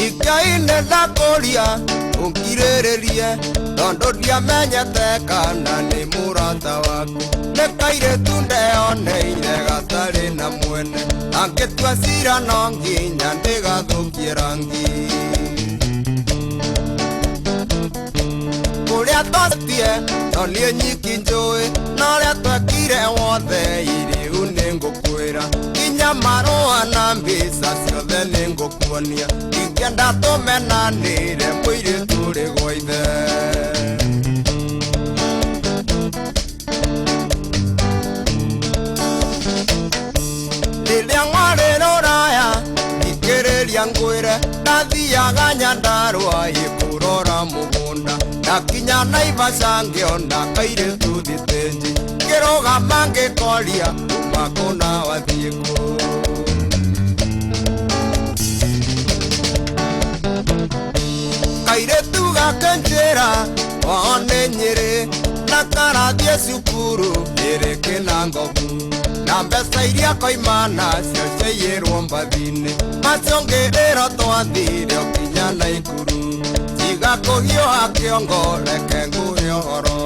Ikaine la kolia unkirererie tondo diamenyete kana ni murata waku nekaire tunde oneire gatari na mwene angetua cira no nginya ndigathukie rangi kuria totie no nie nyiki njui noria twekire wothe iriu ningukwira nginya marua na mbica ciothe ningukuonia ingenda tumenanire muiritu ri gwa ithe riria ng'wariruraya ikiriria ngwire ndathiaga Nyandarua ikurora mugunda ndakinya Naivasha ngiona kairitu thitĩnji ngirugama ngikoria makuna wathie ku kairetu gakenjera one Nyeri na karathie cukuru iri Kinangobu na mbeca iria koimana cio ciaiyirwo mbathi-inĩ macio ngĩrĩro twathire okinya Naikuru tiga kũhiũha kĩongo reke ngũhe ũhoro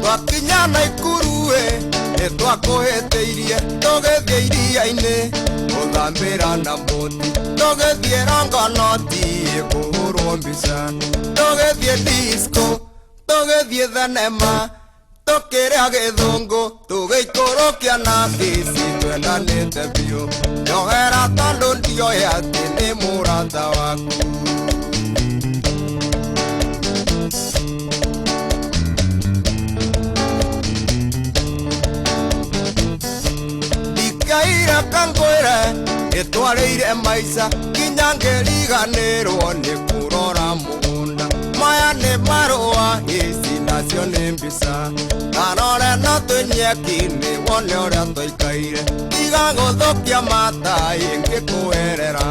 twakinya Naikuru nĩtwakũhĩtĩirie tũgĩthiĩ iria-inĩ gũthambĩra na mbũti tũgĩthiĩ Rongonoti kũhũrwo mbica tũgĩthiĩ disco tũgĩthiĩ thenema tũkĩrĩa gĩthũngũ tũgĩikũrũkia na ngĩci twendanĩte biũ njohera tondũ ndioĩ atĩ nĩ mũrata waku ndikaire kangwĩre nĩtwarĩire maica nginya ngĩriganĩrwo nĩ kũrora mũgũnda maya nĩ marũa ici nacio nĩ mbica ndarore no tũnyeki-inĩ wone ũrĩa tũikaire tiga gũthũkia mataĩ ngĩkũerera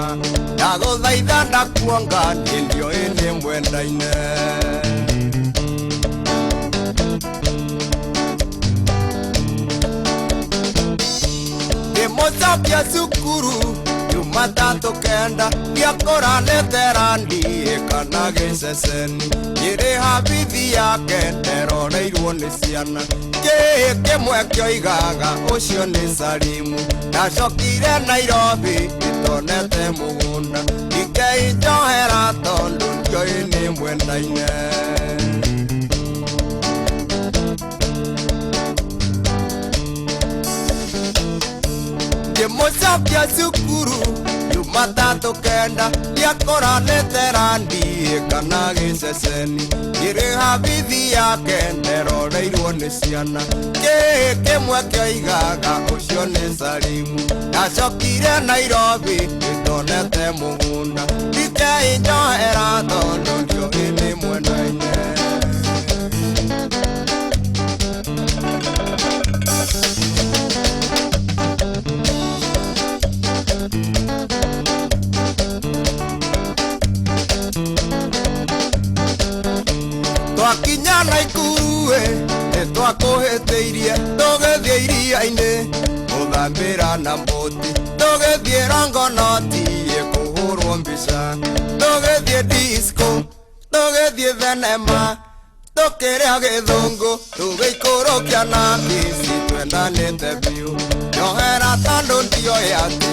ndagũthaitha ndakuonga niĩ ndioĩ nĩ mwendaine ndĩmũcokia cukuru Jumatatu kenda ndiakũranĩte randi kana gĩceceni nyĩrĩ habithi yake nderoreirwo nĩ ciana kĩhĩ kĩmwe kĩoigaga ũcio nĩ Salimu ndacokire Nairobi itonete mũgũnda ndikei njohera tondũ ndioĩ nĩ mwendaine ndĩmũcokia cukuru Jumatatu kenda ndiakũranĩte randi kana gĩceceni nyĩrĩ habithi yake nderoreirwo nĩ ciana kĩhĩ kĩmwe kĩoigaga ũcio nĩ Salimu ndacokire Nairobi itonete mũgũnda ndikei njohera tondũ ndioĩ nĩ mwendaine twakinya Naikuru nĩtwakũhĩtĩirie tũgĩthiĩ iria-inĩ gũthambĩra na mbũti tũgĩthiĩ Rongonoti kũhũrwo mbica tũgĩthiĩ disco tũgĩthiĩ thenema tũkĩrĩa gĩthũngũ tũgĩikũrũkia na ngĩci twendanĩte biũ njohera tondũ ndioĩ atĩ